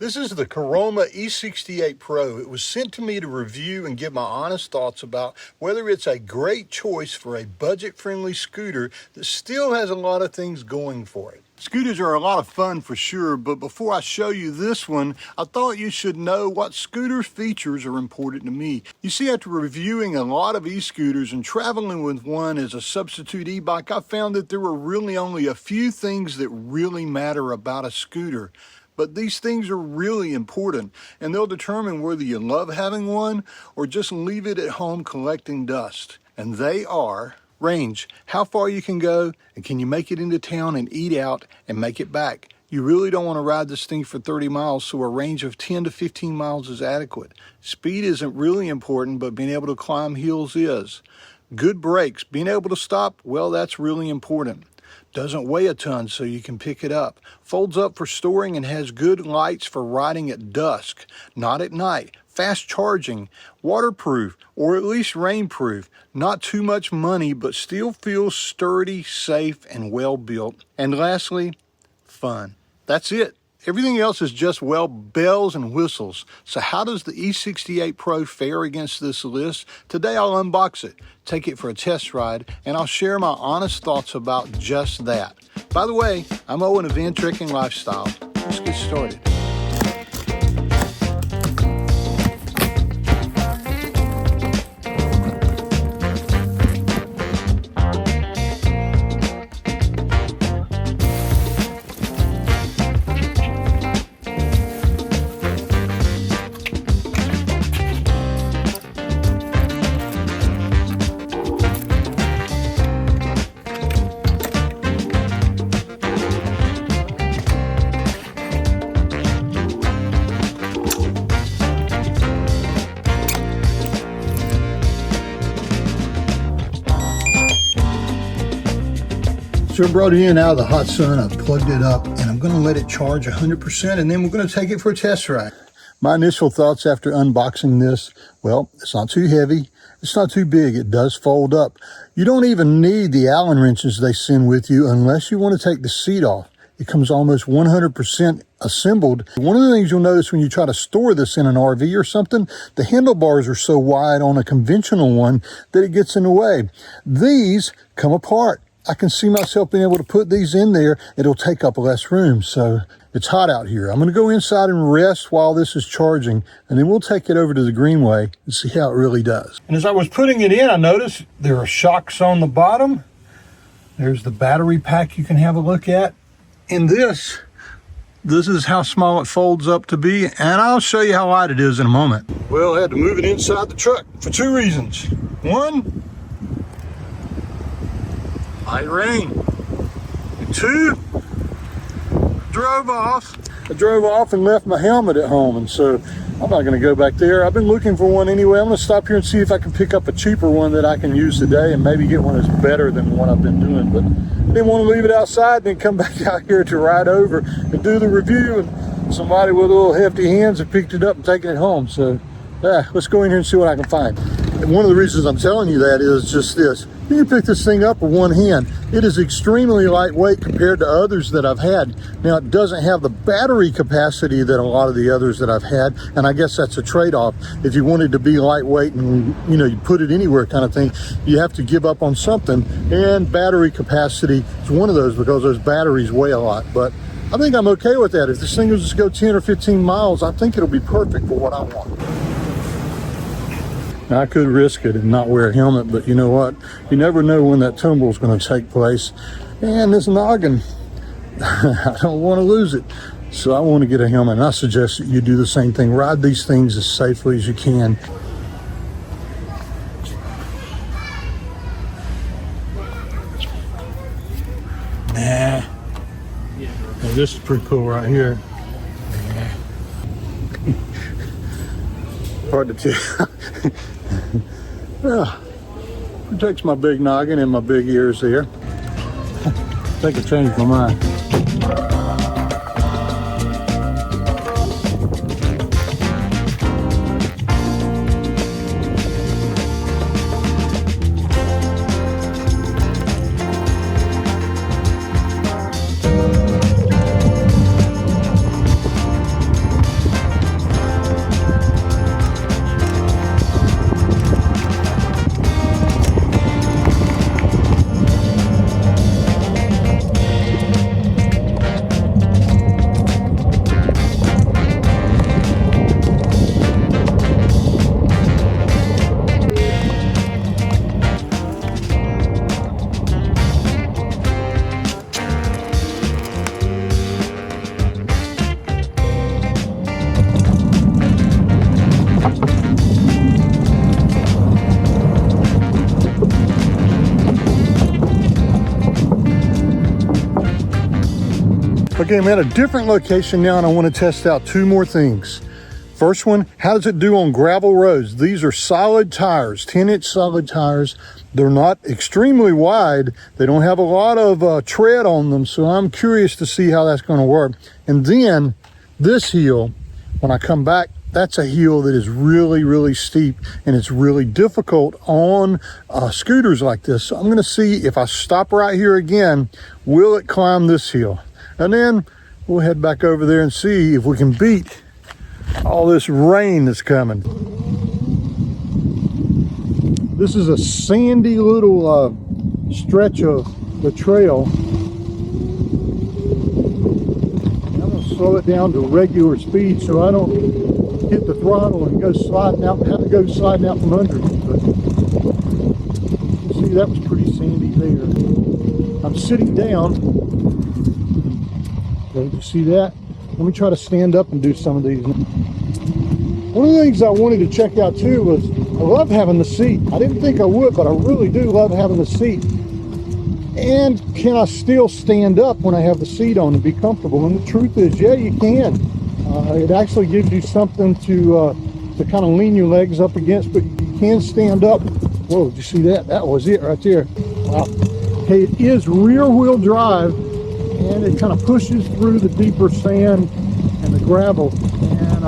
This is the Caroma E68 Pro. It was sent to me to review and give my honest thoughts about whether it's a great choice for a budget-friendly scooter that still has a lot of things going for it. Scooters are a lot of fun for sure, but before I show you this one, I thought you should know what scooter features are important to me. You see, after reviewing a lot of e-scooters and traveling with one as a substitute e-bike, I found that there were really only a few things that really matter about a scooter. But these things are really important, and they'll determine whether you love having one or just leave it at home collecting dust. And they are range, how far you can go, and can you make it into town and eat out and make it back. You really don't want to ride this thing for 30 miles, so a range of 10 to 15 miles is adequate. Speed isn't really important, but being able to climb hills is. Good brakes, being able to stop, well, that's really important. Doesn't weigh a ton, so you can pick it up. Folds up for storing and has good lights for riding at dusk, not at night. Fast charging, waterproof, or at least rainproof. Not too much money, but still feels sturdy, safe, and well built. And lastly, fun. That's it. Everything else is just, well, bells and whistles. So how does the E68 Pro fare against this list? Today I'll unbox it, take it for a test ride, and I'll share my honest thoughts about just that. By the way, I'm Owen of Van Trekking Lifestyle. Let's get started. So I brought it in out of the hot sun, I plugged it up, and I'm gonna let it charge 100%, and then we're gonna take it for a test ride. My initial thoughts after unboxing this, well, it's not too heavy, it's not too big, it does fold up. You don't even need the Allen wrenches they send with you unless you wanna take the seat off. It comes almost 100% assembled. One of the things you'll notice when you try to store this in an RV or something, the handlebars are so wide on a conventional one that it gets in the way. These come apart. I can see myself being able to put these in there. It'll take up less room. So it's hot out here. I'm going to go inside and rest while this is charging, and then we'll take it over to the Greenway and see how it really does. And as I was putting it in, I noticed there are shocks on the bottom. There's the battery pack you can have a look at. And this is how small it folds up to be, and I'll show you how light it is in a moment. Well, I had to move it inside the truck for two reasons. One, light rain. And two, I drove off and left my helmet at home, and so I'm not going to go back there. I've been looking for one anyway. I'm going to stop here and see if I can pick up a cheaper one that I can use today and maybe get one that's better than the one I've been doing. But I didn't want to leave it outside and then come back out here to ride over and do the review, and somebody with little hefty hands had picked it up and taken it home. So let's go in here and see what I can find. And one of the reasons I'm telling you that is just this. You can pick this thing up with one hand. It is extremely lightweight compared to others that I've had. Now, it doesn't have the battery capacity that a lot of the others that I've had, and I guess that's a trade-off. If you wanted to be lightweight and, you put it anywhere kind of thing, you have to give up on something, and battery capacity is one of those because those batteries weigh a lot. But I think I'm okay with that. If this thing was just go 10 or 15 miles, I think it'll be perfect for what I want. Now, I could risk it and not wear a helmet, but you know what? You never know when that tumble is going to take place. And this noggin, I don't want to lose it. So I want to get a helmet, and I suggest that you do the same thing. Ride these things as safely as you can. Now, this is pretty cool right here. Hard to tell. Well, protects my big noggin and my big ears there. I think I changed my mind. Okay, I'm at a different location now and I want to test out two more things. First one, how does it do on gravel roads? These are solid tires, 10-inch solid tires. They're not extremely wide. They don't have a lot of tread on them, so I'm curious to see how that's going to work. And then this hill, when I come back, that's a hill that is really, really steep, and it's really difficult on scooters like this. So I'm going to see if I stop right here again, will it climb this hill? And then we'll head back over there and see if we can beat all this rain that's coming. This is a sandy little stretch of the trail. I'm going to slow it down to regular speed so I don't hit the throttle and go sliding out, have to go sliding out from under it. But see, that was pretty sandy there. I'm sitting down. Okay, you see that? Let me try to stand up and do some of these. One of the things I wanted to check out too was, I love having the seat. I didn't think I would, but I really do love having the seat. And can I still stand up when I have the seat on and be comfortable? And the truth is, yeah, you can. It actually gives you something to kind of lean your legs up against, but you can stand up. Whoa, did you see that? That was it right there. Wow. Okay, it is rear wheel drive, and it kind of pushes through the deeper sand and the gravel. And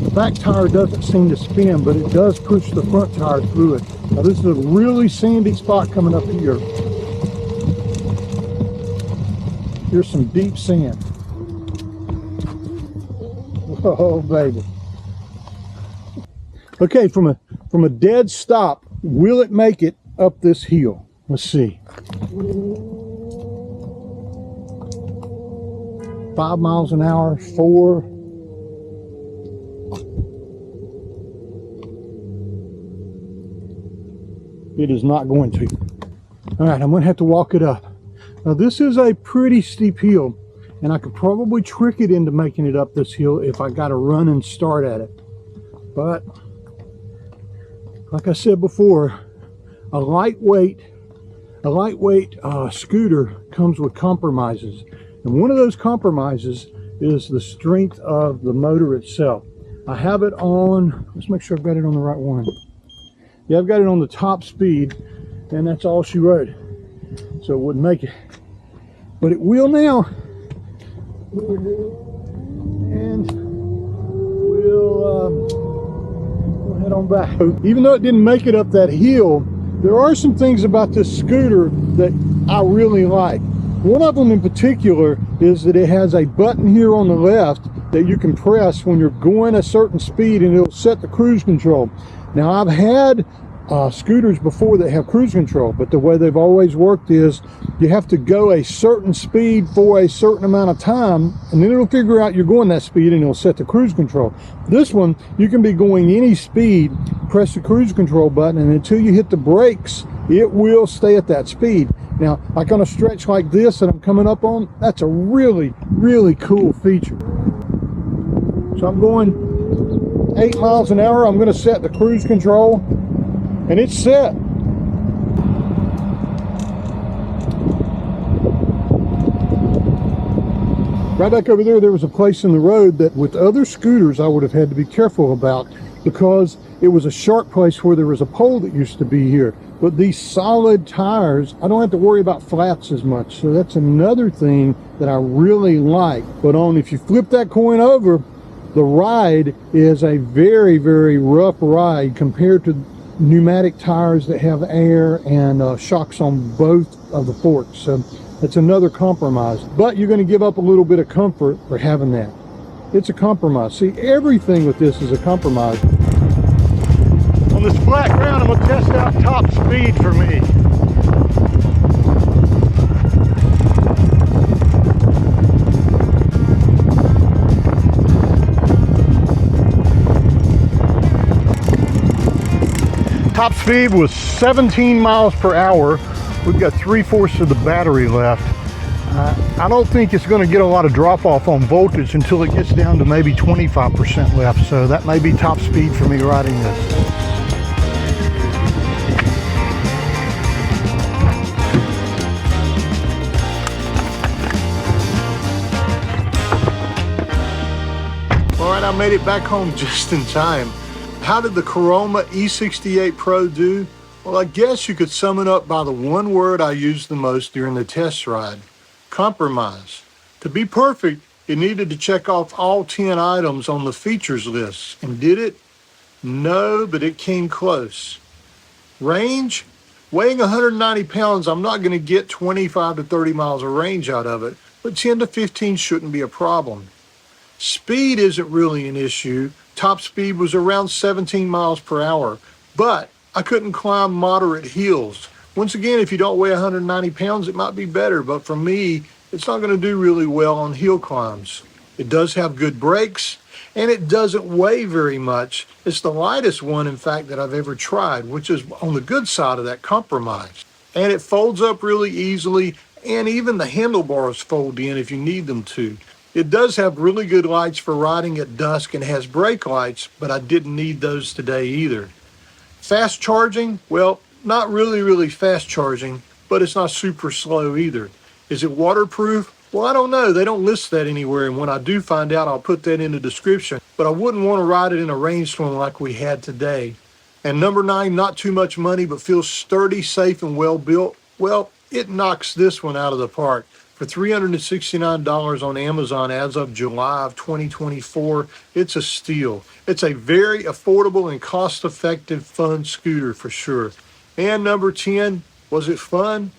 the back tire doesn't seem to spin, but it does push the front tire through it. Now this is a really sandy spot coming up here. Here's some deep sand. Oh baby. Okay, from a dead stop, will it make it up this hill? Let's see. 5 miles an hour, 4. It is not going to. All right, I'm going to have to walk it up. Now this is a pretty steep hill, and I could probably trick it into making it up this hill if I got to run and start at it. But like I said before, a lightweight scooter comes with compromises. And one of those compromises is the strength of the motor itself. I have it on, let's make sure I've got it on the right one. Yeah, I've got it on the top speed, and that's all she wrote. So it wouldn't make it. But it will now. And we'll head on back. Even though it didn't make it up that hill, there are some things about this scooter that I really like. One of them in particular is that it has a button here on the left that you can press when you're going a certain speed, and it'll set the cruise control. Now I've had scooters before that have cruise control, but the way they've always worked is you have to go a certain speed for a certain amount of time, and then it'll figure out you're going that speed and it'll set the cruise control. This one, you can be going any speed, press the cruise control button, and until you hit the brakes, it will stay at that speed. Now, like on a stretch like this that I'm coming up on, that's a really, really cool feature. So I'm going 8 miles an hour. I'm going to set the cruise control, and it's set. Right back over there was a place in the road that with other scooters I would have had to be careful about, because it was a sharp place where there was a pole that used to be here. But these solid tires, I don't have to worry about flats as much. So that's another thing that I really like. But if you flip that coin over, the ride is a very, very rough ride compared to pneumatic tires that have air and shocks on both of the forks. So that's another compromise. But you're going to give up a little bit of comfort for having that. It's a compromise. See, everything with this is a compromise. On this flat ground, I'm going to test out top speed for me. Top speed was 17 miles per hour. We've got 3/4 of the battery left. I don't think it's going to get a lot of drop off on voltage until it gets down to maybe 25% left. So that may be top speed for me riding this. All right, I made it back home just in time. How did the Caroma E68 Pro do? Well, I guess you could sum it up by the one word I used the most during the test ride: compromise. To be perfect, it needed to check off all 10 items on the features list. And did it? No, but it came close. Range? Weighing 190 pounds, I'm not going to get 25 to 30 miles of range out of it, but 10 to 15 shouldn't be a problem. Speed isn't really an issue. Top speed was around 17 miles per hour, but I couldn't climb moderate hills. Once again, if you don't weigh 190 pounds, it might be better, but for me, it's not going to do really well on hill climbs. It does have good brakes, and it doesn't weigh very much. It's the lightest one, in fact, that I've ever tried, which is on the good side of that compromise. And it folds up really easily, and even the handlebars fold in if you need them to. It does have really good lights for riding at dusk and has brake lights, but I didn't need those today either. Fast charging? Well, not really fast charging, but it's not super slow either. Is it waterproof? Well, I don't know. They don't list that anywhere, and when I do find out, I'll put that in the description. But I wouldn't want to ride it in a rainstorm like we had today. And number 9, not too much money, but feels sturdy, safe, and well built. Well, it knocks this one out of the park. For $369 on Amazon as of July of 2024, it's a steal. It's a very affordable and cost-effective, fun scooter for sure. And number 10, was it fun?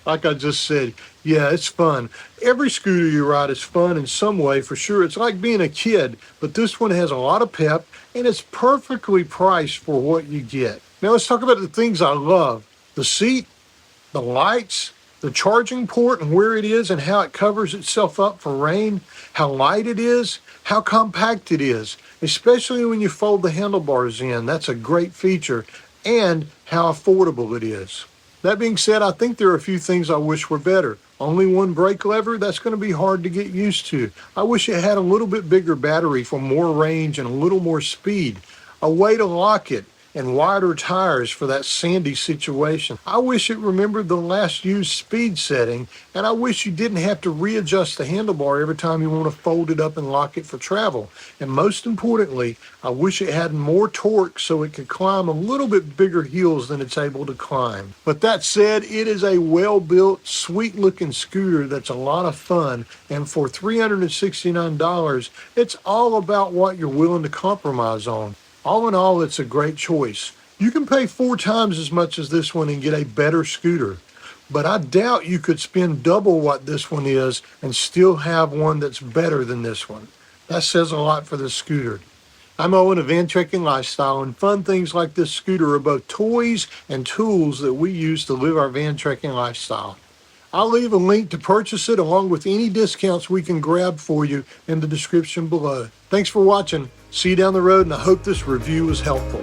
Like I just said, yeah, it's fun. Every scooter you ride is fun in some way for sure. It's like being a kid, but this one has a lot of pep and it's perfectly priced for what you get. Now let's talk about the things I love. The seat, the lights, the charging port and where it is and how it covers itself up for rain, how light it is, how compact it is, especially when you fold the handlebars in. That's a great feature, and how affordable it is. That being said, I think there are a few things I wish were better. Only one brake lever, that's going to be hard to get used to. I wish it had a little bit bigger battery for more range and a little more speed. A way to lock it, and wider tires for that sandy situation. I wish it remembered the last used speed setting, and I wish you didn't have to readjust the handlebar every time you want to fold it up and lock it for travel. And most importantly, I wish it had more torque so it could climb a little bit bigger hills than it's able to climb. But that said, it is a well-built, sweet-looking scooter that's a lot of fun, and for $369, it's all about what you're willing to compromise on. All in all, it's a great choice. You can pay 4 times as much as this one and get a better scooter, but I doubt you could spend double what this one is and still have one that's better than this one. That says a lot for this scooter. I'm Owen of Van Trekking Lifestyle, and fun things like this scooter are both toys and tools that we use to live our van trekking lifestyle. I'll leave a link to purchase it along with any discounts we can grab for you in the description below. Thanks for watching. See you down the road, and I hope this review was helpful.